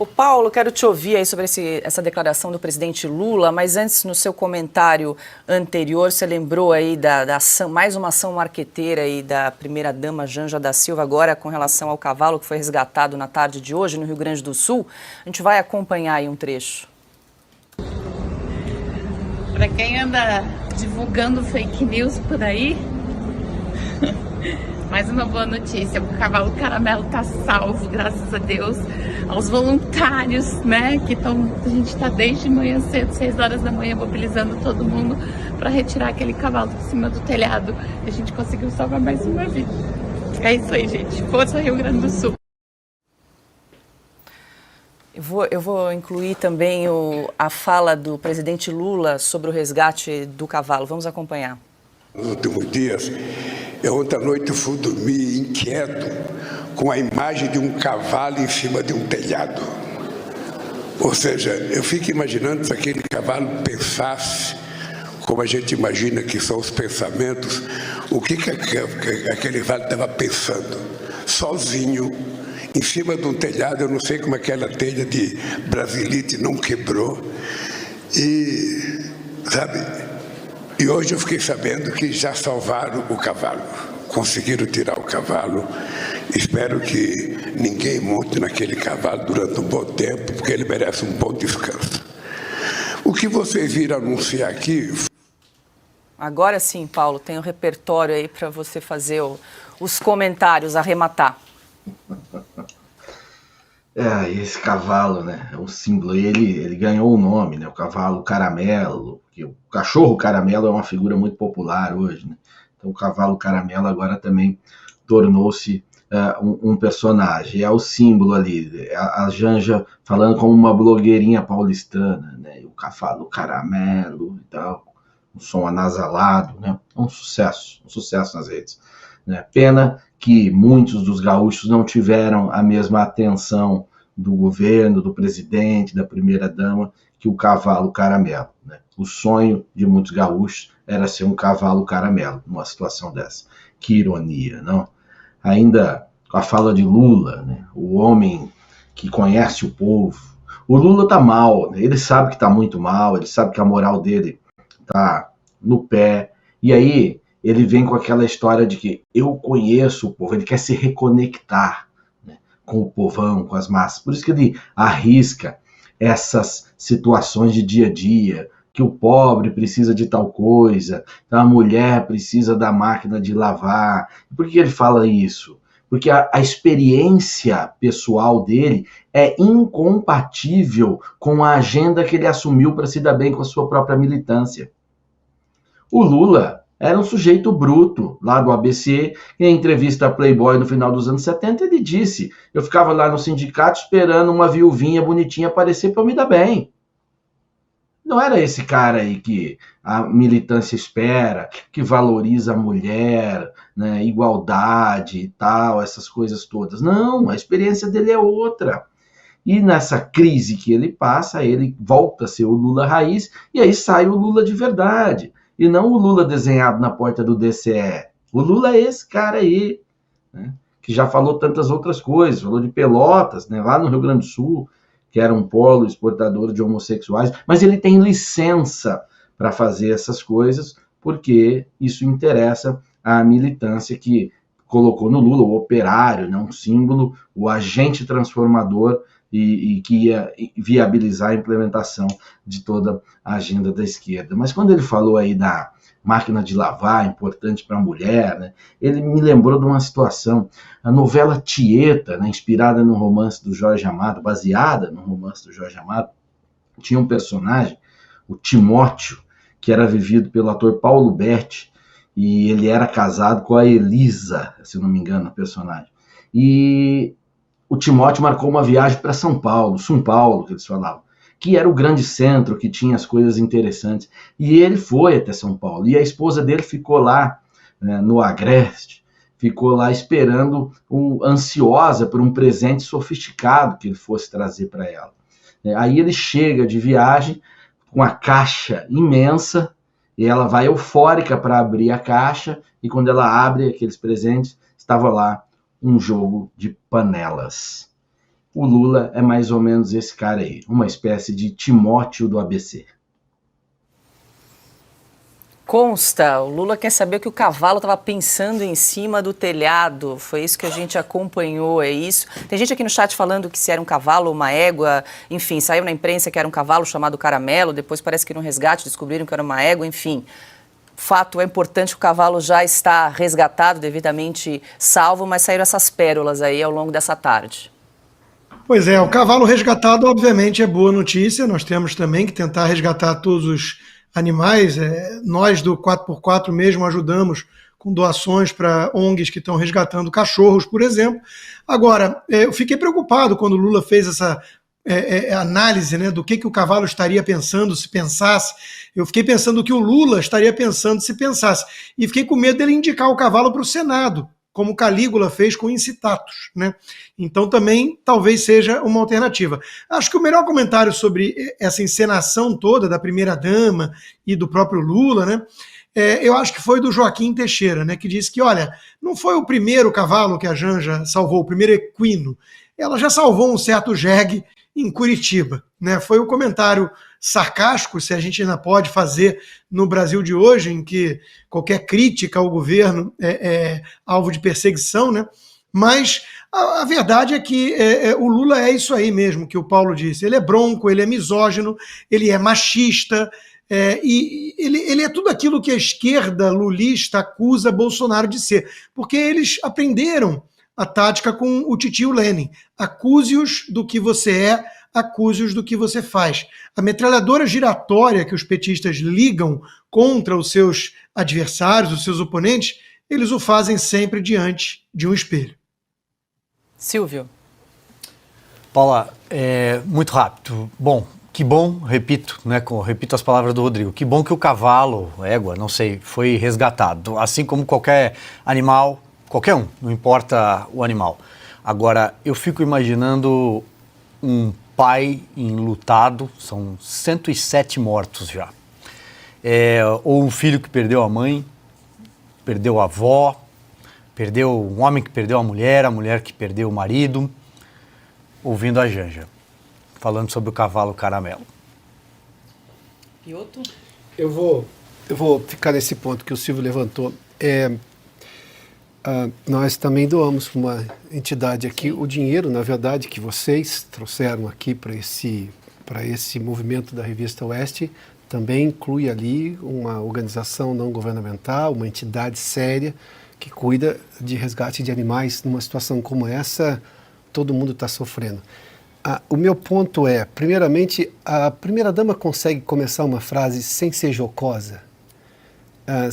O Paulo, quero te ouvir aí sobre essa declaração do presidente Lula, mas antes, no seu comentário anterior, você lembrou aí da ação, mais uma ação marqueteira aí da primeira-dama Janja da Silva, agora com relação ao cavalo que foi resgatado na tarde de hoje no Rio Grande do Sul. A gente vai acompanhar aí um trecho. Para quem anda divulgando fake news por aí, mais uma boa notícia: o cavalo Caramelo tá salvo, graças a Deus, aos voluntários, né, a gente tá desde manhã cedo, 6 horas da manhã, mobilizando todo mundo para retirar aquele cavalo de cima do telhado, e a gente conseguiu salvar mais uma vida. É isso aí, gente. Força Rio Grande do Sul. Eu vou incluir também a fala do presidente Lula sobre o resgate do cavalo. Vamos acompanhar. Nos últimos dias, ontem à noite eu fui dormir inquieto com a imagem de um cavalo em cima de um telhado. Ou seja, eu fico imaginando se aquele cavalo pensasse, como a gente imagina que são os pensamentos, o que aquele cavalo estava pensando, sozinho, em cima de um telhado. Eu não sei como aquela telha de brasilite não quebrou. E, sabe, e hoje eu fiquei sabendo que já salvaram o cavalo, conseguiram tirar o cavalo. Espero que ninguém monte naquele cavalo durante um bom tempo, porque ele merece um bom descanso. O que vocês viram anunciar aqui... Agora sim, Paulo, tem um repertório aí para você fazer os comentários, arrematar. Esse cavalo, né, é um símbolo. Ele ganhou o nome, né, o cavalo Caramelo, porque o cachorro Caramelo é uma figura muito popular hoje, né? Então o cavalo Caramelo agora também tornou-se um personagem, é o símbolo ali, a Janja falando como uma blogueirinha paulistana, né, o cavalo Caramelo e tal, um som anasalado, né, um sucesso nas redes, né? Pena que muitos dos gaúchos não tiveram a mesma atenção do governo, do presidente, da primeira-dama, que o cavalo Caramelo, né? O sonho de muitos gaúchos era ser um cavalo Caramelo, numa situação dessa. Que ironia, não? Ainda com a fala de Lula, né? O homem que conhece o povo. O Lula tá mal, né? Ele sabe que tá muito mal, ele sabe que a moral dele tá no pé, e aí ele vem com aquela história de que eu conheço o povo, ele quer se reconectar, né, com o povão, com as massas. Por isso que ele arrisca essas situações de dia a dia, que o pobre precisa de tal coisa, a mulher precisa da máquina de lavar. Por que ele fala isso? Porque a experiência pessoal dele é incompatível com a agenda que ele assumiu para se dar bem com a sua própria militância. O Lula era um sujeito bruto, lá do ABC, em entrevista a Playboy no final dos anos 70, ele disse: eu ficava lá no sindicato esperando uma viuvinha bonitinha aparecer para eu me dar bem. Não era esse cara aí que a militância espera, que valoriza a mulher, né, igualdade e tal, essas coisas todas. Não, a experiência dele é outra. E nessa crise que ele passa, ele volta a ser o Lula raiz, e aí sai o Lula de verdade. E não o Lula desenhado na porta do DCE. O Lula é esse cara aí, né, que já falou tantas outras coisas, falou de Pelotas, né, lá no Rio Grande do Sul, que era um polo exportador de homossexuais, mas ele tem licença para fazer essas coisas, porque isso interessa à militância que colocou no Lula o operário, né, um símbolo, o agente transformador, e que ia viabilizar a implementação de toda a agenda da esquerda. Mas quando ele falou aí da máquina de lavar, importante para a mulher, né, ele me lembrou de uma situação, a novela Tieta, né, inspirada no romance do Jorge Amado, baseada no romance do Jorge Amado, tinha um personagem, o Timóteo, que era vivido pelo ator Paulo Berti, e ele era casado com a Elisa, se não me engano, a personagem. E o Timóteo marcou uma viagem para São Paulo, que eles falavam, que era o grande centro, que tinha as coisas interessantes. E ele foi até São Paulo. E a esposa dele ficou lá, né, no Agreste, ficou lá esperando, ansiosa por um presente sofisticado que ele fosse trazer para ela. Aí ele chega de viagem com a caixa imensa, e ela vai eufórica para abrir a caixa, e quando ela abre aqueles presentes, estava lá um jogo de panelas. O Lula é mais ou menos esse cara aí, uma espécie de Timóteo do ABC. Consta, o Lula quer saber o que o cavalo estava pensando em cima do telhado. Foi isso que a gente acompanhou, é isso? Tem gente aqui no chat falando que se era um cavalo ou uma égua, enfim, saiu na imprensa que era um cavalo chamado Caramelo, depois parece que no resgate descobriram que era uma égua, enfim. Fato é importante que o cavalo já está resgatado, devidamente salvo, mas saíram essas pérolas aí ao longo dessa tarde. Pois é, o cavalo resgatado obviamente é boa notícia, nós temos também que tentar resgatar todos os animais, nós do 4x4 mesmo ajudamos com doações para ONGs que estão resgatando cachorros, por exemplo. Agora, eu fiquei preocupado quando o Lula fez essa análise, né, do que o cavalo estaria pensando se pensasse. Eu fiquei pensando o que o Lula estaria pensando se pensasse. E fiquei com medo dele indicar o cavalo para o Senado, como Calígula fez com Incitatus, né? Então também talvez seja uma alternativa. Acho que o melhor comentário sobre essa encenação toda da primeira-dama e do próprio Lula, né? Eu acho que foi do Joaquim Teixeira, né? Que disse que, olha, não foi o primeiro cavalo que a Janja salvou, o primeiro equino. Ela já salvou um certo jegue em Curitiba, né? Foi o comentário sarcástico, se a gente ainda pode fazer no Brasil de hoje, em que qualquer crítica ao governo é alvo de perseguição, né? Mas a verdade é que o Lula é isso aí mesmo que o Paulo disse. Ele é bronco, ele é misógino, ele é machista, e ele é tudo aquilo que a esquerda lulista acusa Bolsonaro de ser, porque eles aprenderam a tática com o titio Lenin. Acuse-os do que você é, acuse-os do que você faz. A metralhadora giratória que os petistas ligam contra os seus adversários, os seus oponentes, eles o fazem sempre diante de um espelho. Silvio. Paula, muito rápido. Bom, que bom, repito, né, repito as palavras do Rodrigo, que bom que o cavalo, égua, não sei, foi resgatado, assim como qualquer animal, qualquer um, não importa o animal. Agora, eu fico imaginando um pai enlutado, são 107 mortos já. Ou um filho que perdeu a mãe, perdeu a avó, perdeu um homem que perdeu a mulher que perdeu o marido, ouvindo a Janja, falando sobre o cavalo Caramelo. Piotr? Eu vou ficar nesse ponto que o Silvio levantou. Nós também doamos para uma entidade aqui o dinheiro, na verdade, que vocês trouxeram aqui para esse movimento da Revista Oeste, também inclui ali uma organização não governamental, uma entidade séria que cuida de resgate de animais. Numa situação como essa, todo mundo está sofrendo. O meu ponto é, primeiramente, a primeira-dama consegue começar uma frase sem ser jocosa,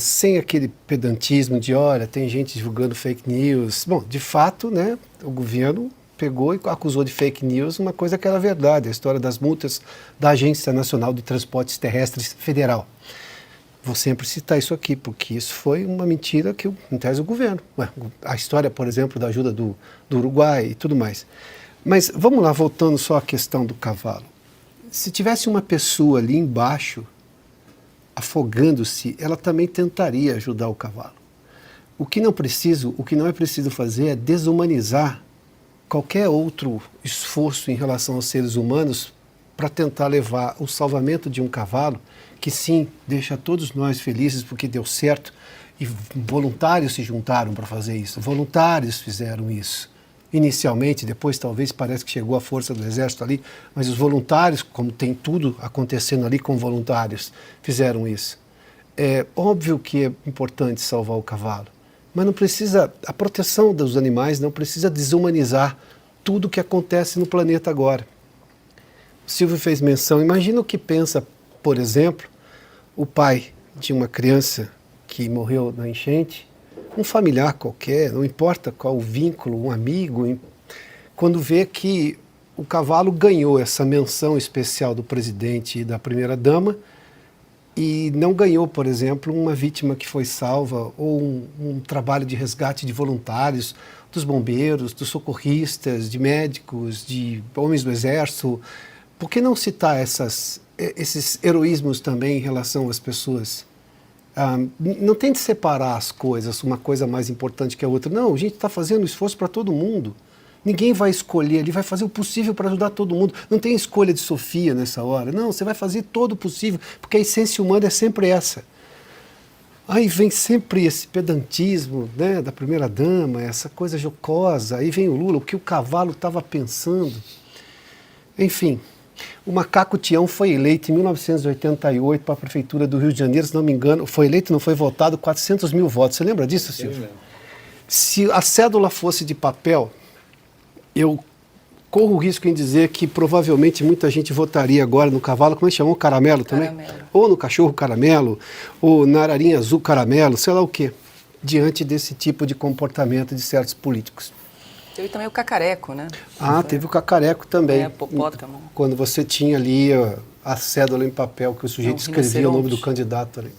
sem aquele pedantismo de, olha, tem gente divulgando fake news. Bom, de fato, né, o governo pegou e acusou de fake news uma coisa que era verdade, a história das multas da Agência Nacional de Transportes Terrestres Federal. Vou sempre citar isso aqui, porque isso foi uma mentira que, em tese, o governo. A história, por exemplo, da ajuda do Uruguai e tudo mais. Mas vamos lá, voltando só à questão do cavalo. Se tivesse uma pessoa ali embaixo, afogando-se, ela também tentaria ajudar o cavalo. O que não é preciso fazer é desumanizar qualquer outro esforço em relação aos seres humanos para tentar levar o salvamento de um cavalo, que sim, deixa todos nós felizes porque deu certo, e voluntários se juntaram para fazer isso, voluntários fizeram isso. Inicialmente, depois talvez parece que chegou a força do exército ali, mas os voluntários, como tem tudo acontecendo ali com voluntários, fizeram isso. É óbvio que é importante salvar o cavalo, mas não precisa, a proteção dos animais não precisa desumanizar tudo o que acontece no planeta agora. O Silvio fez menção, imagina o que pensa, por exemplo, o pai de uma criança que morreu na enchente, um familiar qualquer, não importa qual o vínculo, um amigo, quando vê que o cavalo ganhou essa menção especial do presidente e da primeira-dama e não ganhou, por exemplo, uma vítima que foi salva ou um trabalho de resgate de voluntários, dos bombeiros, dos socorristas, de médicos, de homens do exército. Por que não citar esses heroísmos também em relação às pessoas? Não tem de separar as coisas, uma coisa mais importante que a outra. Não, a gente está fazendo esforço para todo mundo. Ninguém vai escolher, ele vai fazer o possível para ajudar todo mundo. Não tem escolha de Sofia nessa hora. Não, você vai fazer todo o possível, porque a essência humana é sempre essa. Aí vem sempre esse pedantismo, né, da primeira-dama, essa coisa jocosa. Aí vem o Lula, o que o cavalo estava pensando. Enfim, o Macaco Tião foi eleito em 1988 para a Prefeitura do Rio de Janeiro, se não me engano. Foi eleito, não foi votado, 400 mil votos. Você lembra disso, Silvio? Se a cédula fosse de papel, eu corro o risco em dizer que provavelmente muita gente votaria agora no cavalo, como é que chamou? Caramelo também? Caramelo. Ou no cachorro caramelo, ou na ararinha azul caramelo, sei lá o quê, diante desse tipo de comportamento de certos políticos. Teve também o cacareco, né? Ah, teve o cacareco também. Hipopótamo. Quando você tinha ali a cédula em papel que o sujeito escrevia o nome do candidato ali.